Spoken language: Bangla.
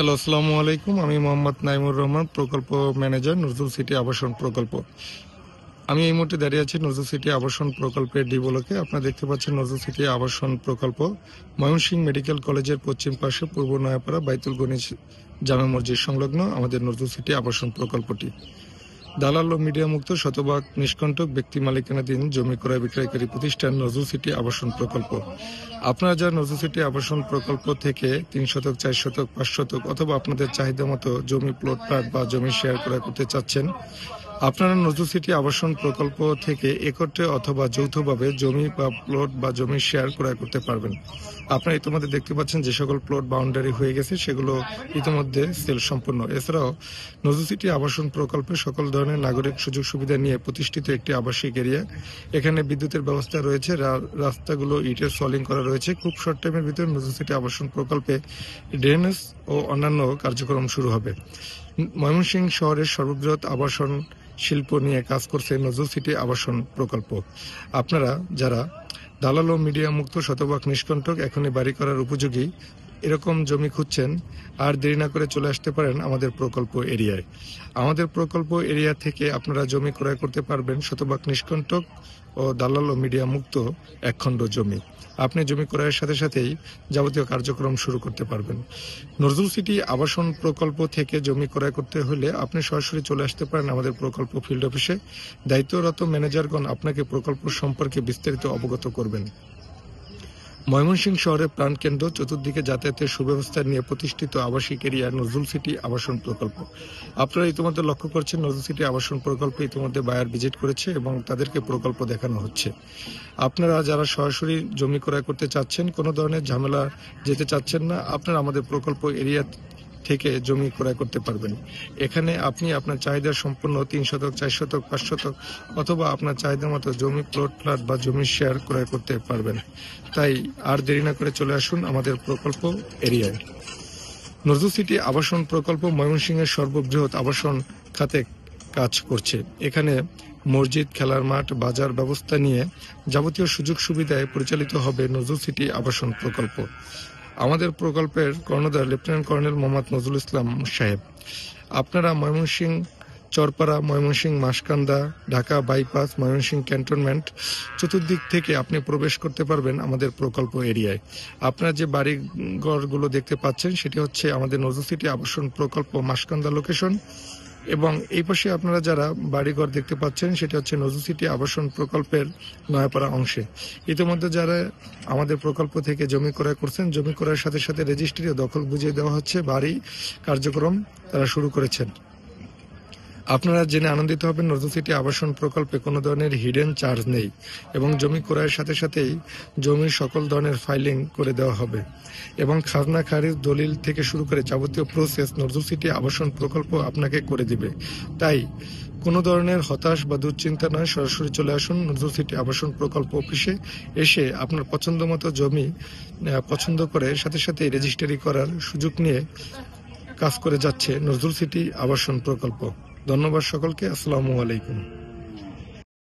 হ্যালো, আসসালামু আলাইকুম। আমি মোহাম্মদ নাইমুর রহমান, প্রকল্প ম্যানেজার, নজরুল সিটি আবাসন প্রকল্প। আমি এই মুহূর্তে দাঁড়িয়ে আছি নজরুল সিটি আবাসন প্রকল্পের ডি ব্লকে। আপনারা দেখতে পাচ্ছেন নজরুল সিটি আবাসন প্রকল্প ময়মনসিংহ মেডিকেল কলেজের পশ্চিম পাশে পূর্ব নয়াপাড়া বাইতুল গণিশ জামে মসজিদ সংলগ্ন আমাদের নজরুল সিটি আবাসন প্রকল্পটি। দালাল ও মিডিয়া মুক্ত শতভাগ নিষ্কণ্টক ব্যক্তি মালিকানাধীন জমি ক্রয় বিক্রয়কারী প্রতিষ্ঠান নজরুল সিটি আবাসন প্রকল্প। আপনারা যারা নজরুল সিটি আবাসন প্রকল্প থেকে 3 শতক, 4 শতক, 5 শতক অথবা আপনাদের চাহিদা মতো জমি প্লট বা জমি শেয়ার ক্রয় করতে চাচ্ছেন, আপনারা নজরুল সিটি আবাসন প্রকল্প থেকে একত্রে অথবা যৌথভাবে জমি বা প্লট বা জমি শেয়ার ক্রয় করতে পারবেন। আপনারা ইতিমধ্যে দেখতে পাচ্ছেন যে সকল প্লট বাউন্ডারি হয়ে গেছে সেগুলো ইতিমধ্যে সেল সম্পন্ন। এছাড়াও নজরুল সিটি আবাসন প্রকল্পে সকল ধরনের নাগরিক সুযোগ সুবিধা নিয়ে প্রতিষ্ঠিত একটি আবাসিক এরিয়া। এখানে বিদ্যুতের ব্যবস্থা রয়েছে, রাস্তাগুলো ইটের সলিং করা রয়েছে। খুব শর্ট টাইমের ভিতরে নজরুল সিটি আবাসন প্রকল্পে ড্রেনেজ ও অন্যান্য কার্যক্রম শুরু হবে। ময়মনসিংহ শহরের সর্ববৃহৎ আবাসন শিল্প নিয়ে কাজ করছে নজরুল সিটি আবাসন প্রকল্প। আপনারা যারা দালাল ও মিডিয়া মুক্ত শতভাগ নিষ্কণ্টক এখনই বাড়ি করার উপযোগী এরকম জমি খুঁজছেন, আর দেরি না করে চলে আসতে পারেন আমাদের প্রকল্প এরিয়ায়। আমাদের প্রকল্প এরিয়া থেকে আপনারা জমি ক্রয় করতে পারবেন শতভাগ নিষ্কণ্টক ও দালাল ও মিডিয়া মুক্ত একখণ্ড জমি। আপনি জমি ক্রয়ের সাথে সাথেই যাবতীয় কার্যক্রম শুরু করতে পারবেন। নজরুল সিটি আবাসন প্রকল্প থেকে জমি ক্রয় করতে হলে আপনি সরাসরি চলে আসতে পারেন আমাদের প্রকল্প ফিল্ড অফিসে। দায়িত্বরত ম্যানেজারগণ আপনাকে প্রকল্প সম্পর্কে বিস্তারিত অবগত করবেন। ময়মনসিংহ শহরের প্রাণকেন্দ্র, চতুর্দিকে যাতায়াতের সুব্যবস্থা নিয়ে প্রতিষ্ঠিত আবাসিক এরিয়া নজরুল সিটি আবাসন প্রকল্প। আপনারা ইতিমধ্যে লক্ষ্য করছেন নজরুল সিটি আবাসন প্রকল্পে ইতিমধ্যে বায়ার ভিজিট করেছে এবং তাদেরকে প্রকল্প দেখানো হচ্ছে। আপনারা যারা সরাসরি জমি ক্রয় করতে চাচ্ছেন, কোনো ধরনের ঝামেলা যেতে চাচ্ছেন না, আপনারা আমাদের প্রকল্প এরিয়া থেকে জমি ক্রয় করতে পারবেন। এখানে আপনি আপনার চাহিদা সম্পূর্ণ 3 শতক, 4 শতক, 5 শতক অথবা আপনার চাহিদা মতো জমি প্লট বা জমি শেয়ার ক্রয় করতে পারবেন। তাই আর দেরি না করে চলে আসুন আমাদের প্রকল্প এরিয়ায়। নজরুল সিটি আবাসন প্রকল্প ময়মনসিংহের সর্ববৃহৎ আবাসন খাতে কাজ করছে। এখানে মসজিদ, খেলার মাঠ, বাজার ব্যবস্থা নিয়ে যাবতীয় সুযোগ সুবিধায় পরিচালিত হবে নজরুল সিটি আবাসন প্রকল্প। আমাদের প্রকল্পের কর্ণধার লেফটেন্যান্ট কর্নেল মোহাম্মদ নজরুল ইসলাম সাহেব। আপনারা ময়মনসিংহ চরপাড়া, ময়মনসিংহ মাসকান্দা, ঢাকা বাইপাস, ময়মনসিংহ ক্যান্টনমেন্ট চতুর্দিক থেকে আপনি প্রবেশ করতে পারবেন আমাদের প্রকল্প এরিয়ায়। আপনারা যে বাড়িঘরগুলো দেখতে পাচ্ছেন সেটি হচ্ছে আমাদের নজরুল সিটি আবাসন প্রকল্প মাসকান্দা লোকেশন, এবং এই পাশে আপনারা যারা বাড়িঘর দেখতে পাচ্ছেন সেটা হচ্ছে নজরুল সিটি আবাসন প্রকল্পের নয়াপাড়া অংশে। ইতিমধ্যে যারা আমাদের প্রকল্প থেকে জমি ক্রয় করছেন, জমি ক্রয়ের সাথে সাথে রেজিস্ট্রি ও দখল বুঝিয়ে দেওয়া হচ্ছে, বাড়ি কার্যক্রম তারা শুরু করেছেন। আপনারা জেনে আনন্দিত হবেন নজরুল সিটি আবাসন প্রকল্পে কোনো ধরনের হিডেন চার্জ নেই এবং জমি ক্রয়ের সাথে সাথেই জমির সকল ধরনের ফাইলিং করে দেওয়া হবে এবং খাজনা খারিজ দলিল থেকে শুরু করে যাবতীয় প্রসেস নজরুল সিটি আবাসন প্রকল্প আপনাকে করে দিবে। তাই কোনো ধরনের হতাশ বা দুশ্চিন্তা নয়, সরাসরি চলে আসুন নজরুল সিটি আবাসন প্রকল্প অফিসে। এসে আপনার পছন্দ মতো জমি পছন্দ করে সাথে সাথে রেজিস্ট্রি করার সুযোগ নিয়ে কাজ করে যাচ্ছে নজরুল সিটি আবাসন প্রকল্প। ধন্যবাদ সকলকে। আসসালামু আলাইকুম।